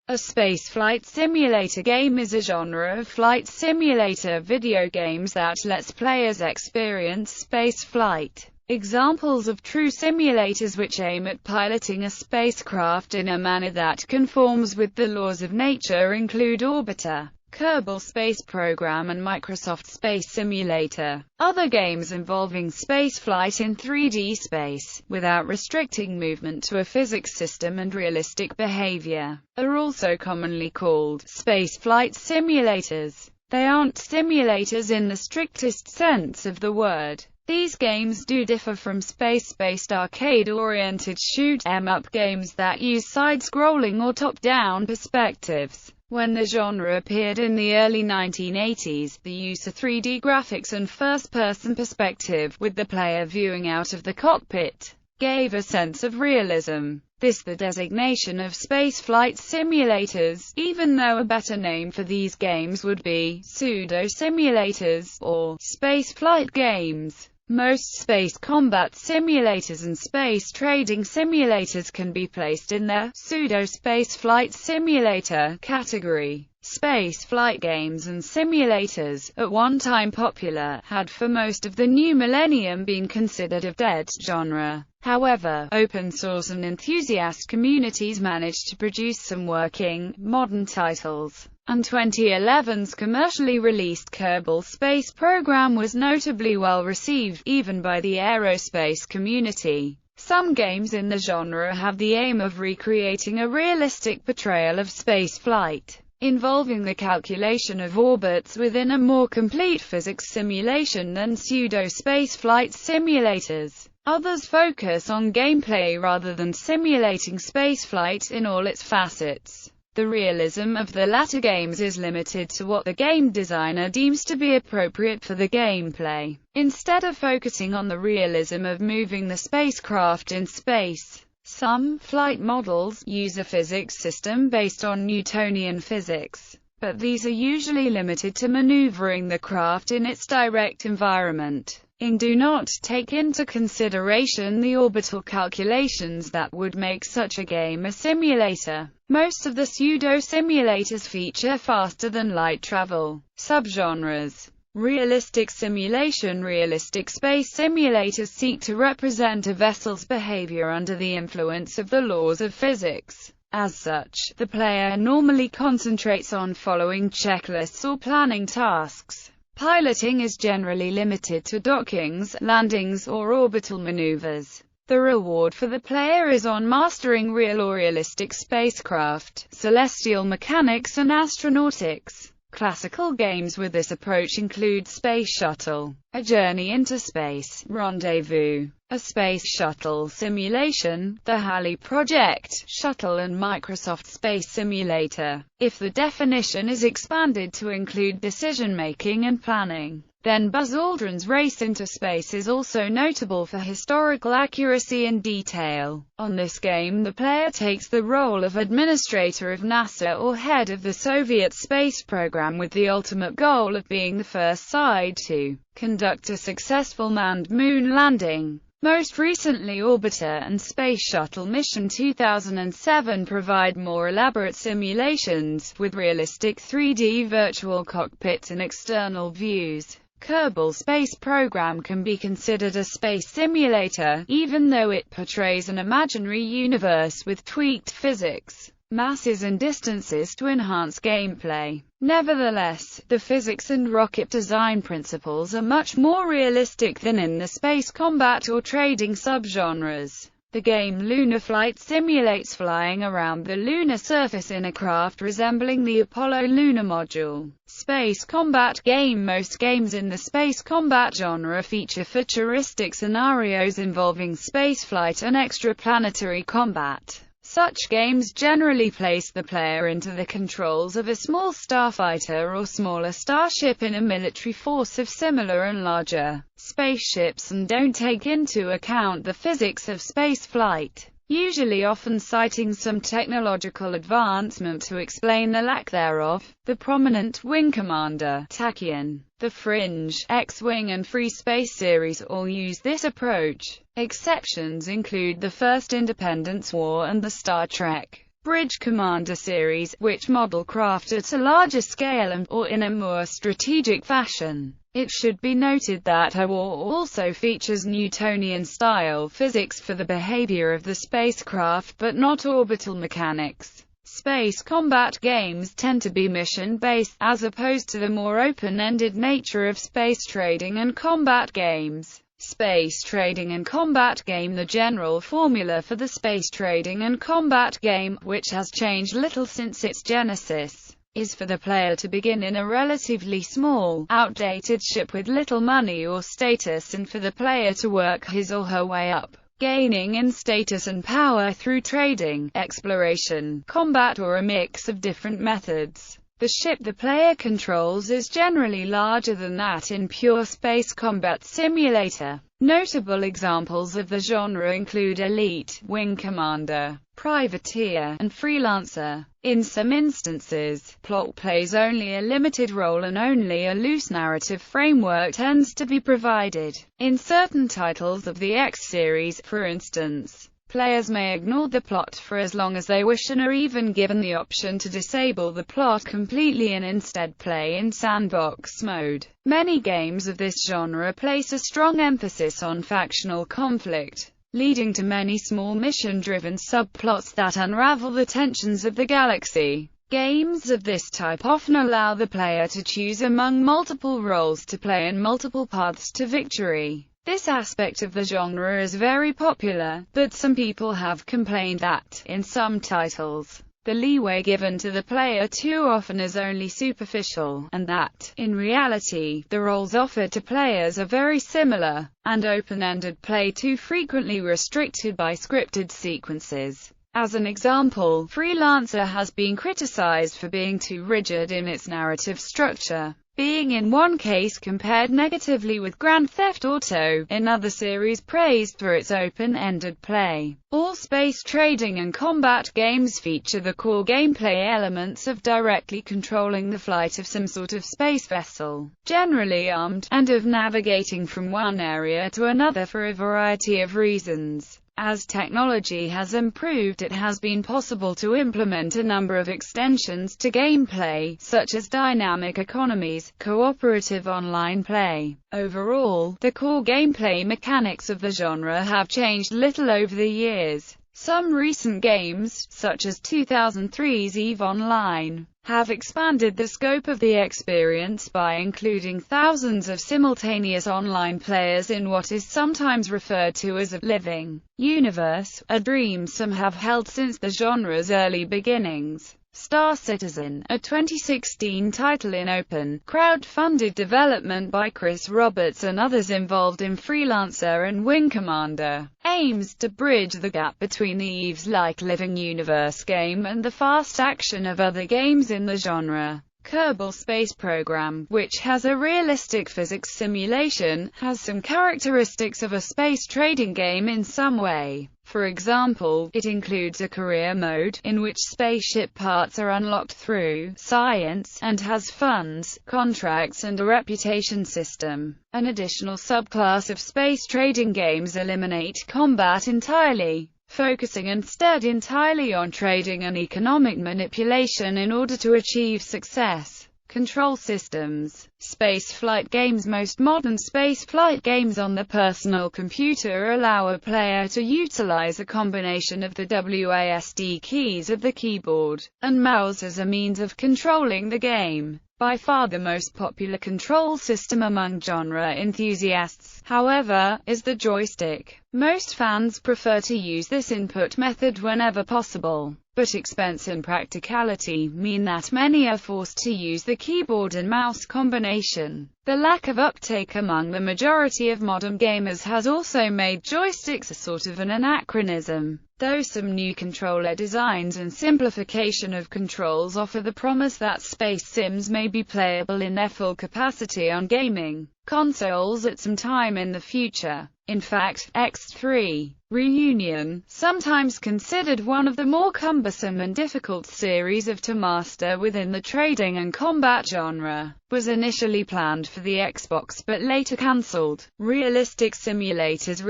A spaceflight simulator game is a genre of flight simulator video games that lets players experience spaceflight. Examples of true simulators which aim at piloting a spacecraft in a manner that conforms with the laws of nature include Orbiter, Kerbal Space Program and Microsoft Space Simulator. Other games involving spaceflight in 3D space, without restricting movement to a physics system and realistic behavior, are also commonly called spaceflight simulators. They aren't simulators in the strictest sense of the word. These games do differ from space-based arcade-oriented shoot-'em-up games that use side-scrolling or top-down perspectives. When the genre appeared in the early 1980s, the use of 3D graphics and first-person perspective, with the player viewing out of the cockpit, gave a sense of realism. The designation of spaceflight simulators, even though a better name for these games would be pseudo-simulators, or spaceflight games. Most space combat simulators and space trading simulators can be placed in the pseudo-spaceflight simulator category. Spaceflight games and simulators, at one time popular, had for most of the new millennium been considered a dead genre. However, open source and enthusiast communities managed to produce some working, modern titles, and 2011's commercially released Kerbal Space Program was notably well received, even by the aerospace community. Some games in the genre have the aim of recreating a realistic portrayal of spaceflight, involving the calculation of orbits within a more complete physics simulation than pseudo-spaceflight simulators. Others focus on gameplay rather than simulating spaceflight in all its facets. The realism of the latter games is limited to what the game designer deems to be appropriate for the gameplay, instead of focusing on the realism of moving the spacecraft in space. Some flight models use a physics system based on Newtonian physics, but these are usually limited to maneuvering the craft in its direct environment, and do not take into consideration the orbital calculations that would make such a game a simulator. Most of the pseudo-simulators feature faster-than-light travel. Subgenres: realistic simulation. Realistic space simulators seek to represent a vessel's behavior under the influence of the laws of physics. As such, the player normally concentrates on following checklists or planning tasks. Piloting is generally limited to dockings, landings, or orbital maneuvers. The reward for the player is on mastering real or realistic spacecraft, celestial mechanics and astronautics. Classical games with this approach include Space Shuttle, A Journey into Space, Rendezvous, a space shuttle simulation, the Halley Project, Shuttle and Microsoft Space Simulator. If the definition is expanded to include decision-making and planning, then Buzz Aldrin's Race into Space is also notable for historical accuracy and detail. On this game, the player takes the role of administrator of NASA or head of the Soviet space program, with the ultimate goal of being the first side to conduct a successful manned moon landing. Most recently, Orbiter and Space Shuttle Mission 2007 provide more elaborate simulations, with realistic 3D virtual cockpits and external views. Kerbal Space Program can be considered a space simulator, even though it portrays an imaginary universe with tweaked physics, masses and distances to enhance gameplay. Nevertheless, the physics and rocket design principles are much more realistic than in the space combat or trading subgenres. The game Lunar Flight simulates flying around the lunar surface in a craft resembling the Apollo lunar module. Space combat game. Most games in the space combat genre feature futuristic scenarios involving spaceflight and extraplanetary combat. Such games generally place the player into the controls of a small starfighter or smaller starship in a military force of similar and larger spaceships and don't take into account the physics of spaceflight, usually often citing some technological advancement to explain the lack thereof. The prominent Wing Commander, Tachyon, the Fringe, X-Wing and Free Space series all use this approach. Exceptions include the first Independence War and the Star Trek Bridge Commander series, which model craft at a larger scale or in a more strategic fashion. It should be noted that a war also features Newtonian-style physics for the behavior of the spacecraft but not orbital mechanics. Space combat games tend to be mission-based, as opposed to the more open-ended nature of space trading and combat games. Space trading and combat game. The general formula for the space trading and combat game, which has changed little since its genesis, is for the player to begin in a relatively small, outdated ship with little money or status and for the player to work his or her way up, gaining in status and power through trading, exploration, combat or a mix of different methods. The ship the player controls is generally larger than that in pure space combat simulator. Notable examples of the genre include Elite, Wing Commander, Privateer, and Freelancer. In some instances, plot plays only a limited role and only a loose narrative framework tends to be provided. In certain titles of the X series, for instance, players may ignore the plot for as long as they wish and are even given the option to disable the plot completely and instead play in sandbox mode. Many games of this genre place a strong emphasis on factional conflict, leading to many small mission-driven subplots that unravel the tensions of the galaxy. Games of this type often allow the player to choose among multiple roles to play and multiple paths to victory. This aspect of the genre is very popular, but some people have complained that, in some titles, the leeway given to the player too often is only superficial, and that, in reality, the roles offered to players are very similar, and open-ended play too frequently restricted by scripted sequences. As an example, Freelancer has been criticized for being too rigid in its narrative structure, being in one case compared negatively with Grand Theft Auto, in other series praised for its open-ended play. All space trading and combat games feature the core gameplay elements of directly controlling the flight of some sort of space vessel, generally armed, and of navigating from one area to another for a variety of reasons. As technology has improved, it has been possible to implement a number of extensions to gameplay, such as dynamic economies, cooperative online play. Overall, the core gameplay mechanics of the genre have changed little over the years. Some recent games, such as 2003's EVE Online, have expanded the scope of the experience by including thousands of simultaneous online players in what is sometimes referred to as a living universe, a dream some have held since the genre's early beginnings. Star Citizen, a 2016 title in open, crowd-funded development by Chris Roberts and others involved in Freelancer and Wing Commander, aims to bridge the gap between the EVE's-like living universe game and the fast action of other games in the genre. Kerbal Space Program, which has a realistic physics simulation, has some characteristics of a space trading game in some way. For example, it includes a career mode, in which spaceship parts are unlocked through science, and has funds, contracts and a reputation system. An additional subclass of space trading games eliminate combat entirely, focusing instead entirely on trading and economic manipulation in order to achieve success. Control systems. Space flight games. Most modern space flight games on the personal computer allow a player to utilize a combination of the WASD keys of the keyboard and mouse as a means of controlling the game. By far the most popular control system among genre enthusiasts, however, is the joystick. Most fans prefer to use this input method whenever possible, but expense and practicality mean that many are forced to use the keyboard and mouse combination. The lack of uptake among the majority of modern gamers has also made joysticks a sort of an anachronism, though some new controller designs and simplification of controls offer the promise that space sims may be playable in their full capacity on gaming consoles at some time in the future. In fact, X3 Reunion, sometimes considered one of the more cumbersome and difficult series to master within the trading and combat genre, was initially planned for the Xbox but later cancelled. Realistic simulators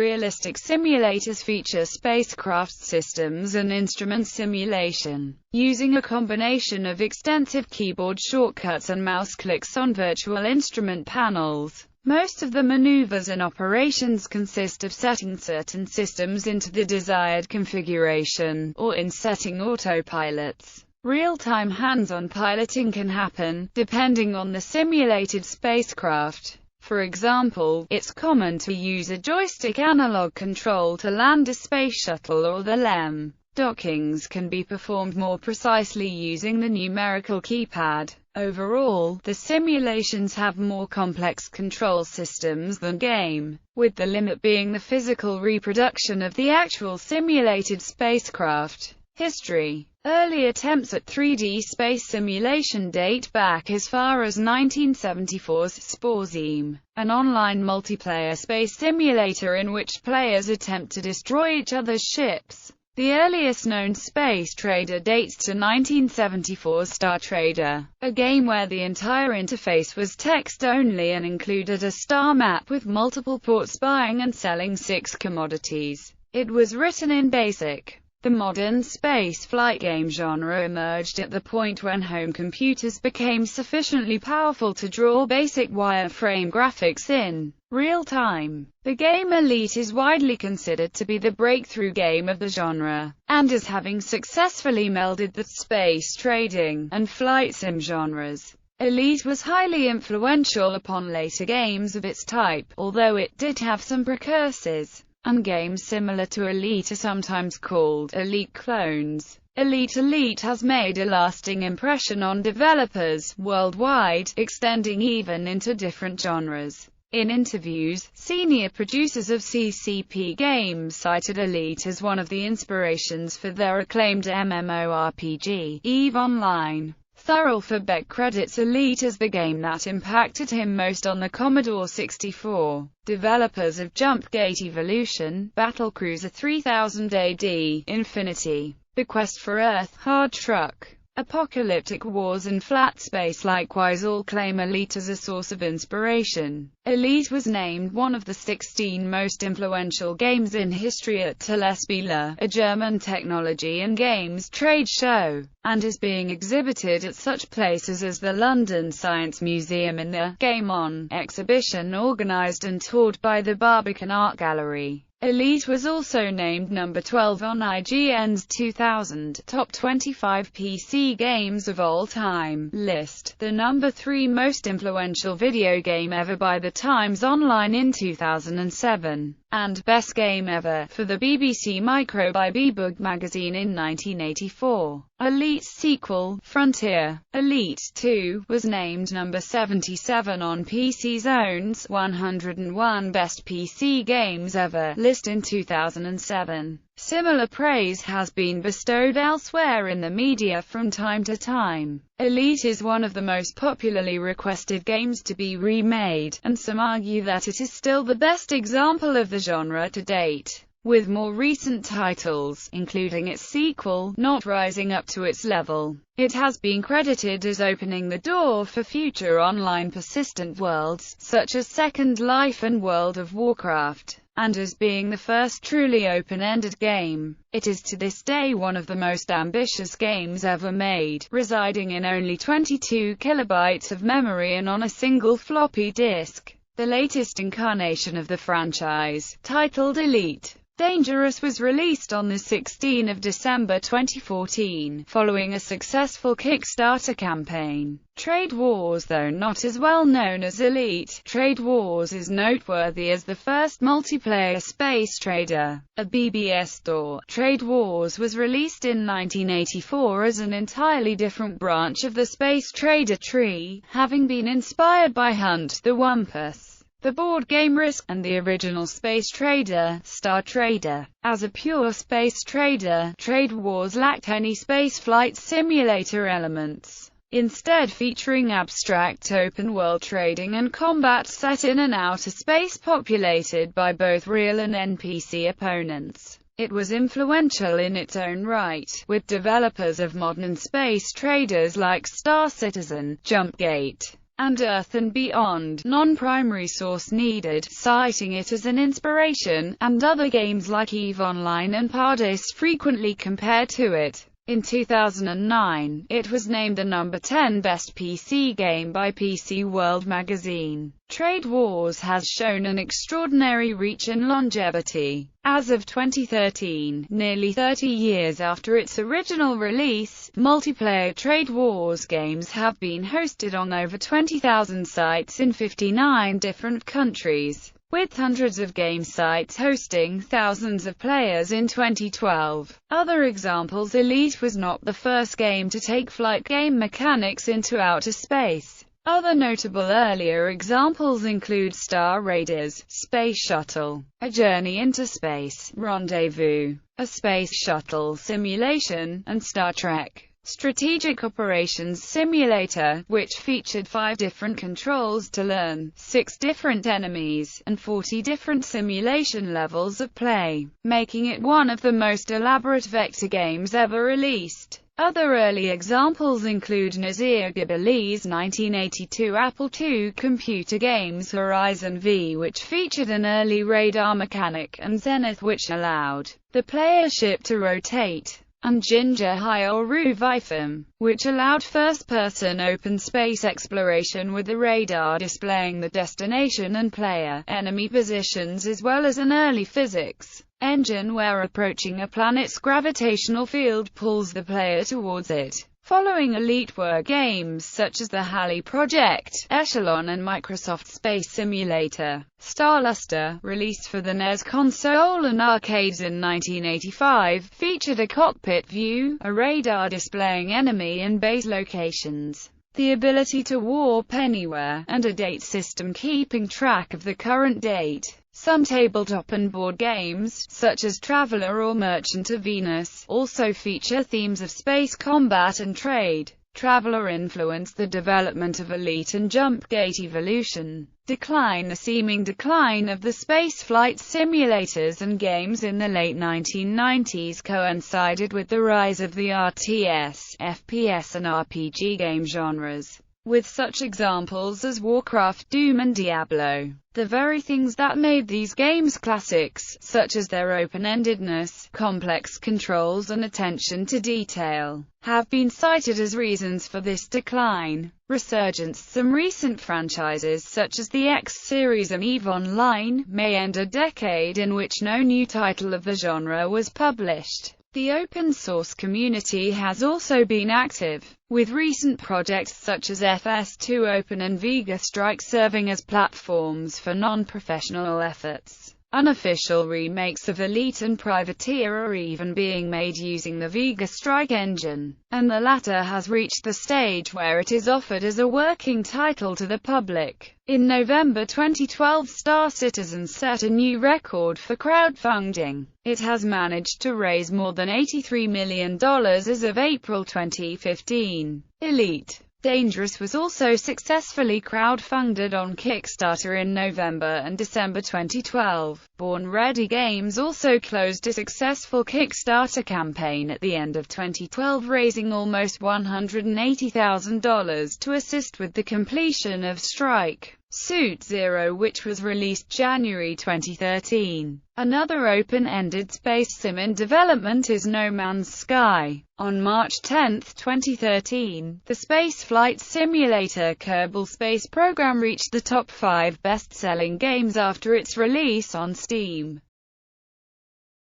feature spacecraft systems and instrument simulation, using a combination of extensive keyboard shortcuts and mouse clicks on virtual instrument panels. Most of the maneuvers and operations consist of setting certain systems into the desired configuration, or in setting autopilots. Real-time hands-on piloting can happen, depending on the simulated spacecraft. For example, it's common to use a joystick analog control to land a space shuttle or the LEM. Dockings can be performed more precisely using the numerical keypad. Overall, the simulations have more complex control systems than game, with the limit being the physical reproduction of the actual simulated spacecraft. History. Early attempts at 3D space simulation date back as far as 1974's Sporzim, an online multiplayer space simulator in which players attempt to destroy each other's ships. The earliest known space trader dates to 1974's Star Trader, a game where the entire interface was text-only and included a star map with multiple ports buying and selling 6 commodities. It was written in BASIC. The modern space flight game genre emerged at the point when home computers became sufficiently powerful to draw basic wireframe graphics in real time. The game Elite is widely considered to be the breakthrough game of the genre, and as having successfully melded the space trading and flight sim genres. Elite was highly influential upon later games of its type, although it did have some precursors, and games similar to Elite are sometimes called Elite clones. Elite has made a lasting impression on developers worldwide, extending even into different genres. In interviews, senior producers of CCP Games cited Elite as one of the inspirations for their acclaimed MMORPG, EVE Online. Thorolf credits Elite as the game that impacted him most on the Commodore 64. Developers of Jumpgate Evolution, Battlecruiser 3000 AD, Infinity, The Quest for Earth, Hard Truck, Apocalyptic Wars and Flat Space likewise all claim Elite as a source of inspiration. Elite was named one of the 16 most influential games in history at Telespieler, a German technology and games trade show, and is being exhibited at such places as the London Science Museum and the Game On exhibition organised and toured by the Barbican Art Gallery. Elite was also named number 12 on IGN's 2000 Top 25 PC Games of All Time list, the number 3 most influential video game ever by the Times Online in 2007, and Best Game Ever for the BBC Micro by Bebug magazine in 1984. Elite's sequel, Frontier, Elite 2, was named number 77 on PC Zone's 101 Best PC Games Ever list in 2007. Similar praise has been bestowed elsewhere in the media from time to time. Elite is one of the most popularly requested games to be remade, and some argue that it is still the best example of the genre to date, with more recent titles, including its sequel, not rising up to its level. It has been credited as opening the door for future online persistent worlds, such as Second Life and World of Warcraft, and as being the first truly open-ended game. It is to this day one of the most ambitious games ever made, residing in only 22 kilobytes of memory and on a single floppy disk. The latest incarnation of the franchise, titled Elite Dangerous, was released on the 16th of December 2014, following a successful Kickstarter campaign. Trade Wars. Though not as well known as Elite, Trade Wars is noteworthy as the first multiplayer space trader. A BBS store, Trade Wars was released in 1984 as an entirely different branch of the space trader tree, having been inspired by Hunt the Wumpus, the board game Risk, and the original space trader, Star Trader. As a pure space trader, Trade Wars lacked any space flight simulator elements, instead featuring abstract open-world trading and combat set in an outer space populated by both real and NPC opponents. It was influential in its own right, with developers of modern space traders like Star Citizen, Jumpgate, and Earth and Beyond, non-primary source needed, citing it as an inspiration, and other games like EVE Online and Pardes frequently compare to it. In 2009, it was named the number 10 best PC game by PC World magazine. Trade Wars has shown an extraordinary reach and longevity. As of 2013, nearly 30 years after its original release, multiplayer Trade Wars games have been hosted on over 20,000 sites in 59 different countries, with hundreds of game sites hosting thousands of players in 2012. Other examples: Elite was not the first game to take flight game mechanics into outer space. Other notable earlier examples include Star Raiders, Space Shuttle, A Journey into Space, Rendezvous, a space shuttle simulation, and Star Trek Strategic Operations Simulator, which featured 5 different controls to learn, 6 different enemies, and 40 different simulation levels of play, making it one of the most elaborate vector games ever released. Other early examples include Nazir Ghibali's 1982 Apple II computer games Horizon V, which featured an early radar mechanic, and Zenith, which allowed the player ship to rotate, and Ginger Hyoru Vifam, which allowed first-person open space exploration with the radar displaying the destination and player enemy positions, as well as an early physics engine where approaching a planet's gravitational field pulls the player towards it. Following Elite were games such as the Halley Project, Echelon, and Microsoft Space Simulator. Star Luster, released for the NES console and arcades in 1985, featured a cockpit view, a radar displaying enemy and base locations, the ability to warp anywhere, and a date system keeping track of the current date. Some tabletop and board games, such as Traveler or Merchant of Venus, also feature themes of space combat and trade. Traveler influenced the development of Elite and Jumpgate Evolution. The seeming decline of the spaceflight simulators and games in the late 1990s coincided with the rise of the RTS, FPS and RPG game genres, with such examples as Warcraft, Doom and Diablo. The very things that made these games classics, such as their open-endedness, complex controls and attention to detail, have been cited as reasons for this decline. Resurgence: some recent franchises such as the X series and EVE Online may end a decade in which no new title of the genre was published. The open-source community has also been active, with recent projects such as FS2 Open and Vega Strike serving as platforms for non-professional efforts. Unofficial remakes of Elite and Privateer are even being made using the Vega Strike engine, and the latter has reached the stage where it is offered as a working title to the public. In November 2012, Star Citizen set a new record for crowdfunding. It has managed to raise more than $83 million as of April 2015. Elite Dangerous was also successfully crowdfunded on Kickstarter in November and December 2012. Born Ready Games also closed a successful Kickstarter campaign at the end of 2012, raising almost $180,000 to assist with the completion of Strike Suit Zero, which was released January 2013. Another open-ended space sim in development is No Man's Sky. On March 10, 2013, the spaceflight simulator Kerbal Space Program reached the top 5 best-selling games after its release on Steam.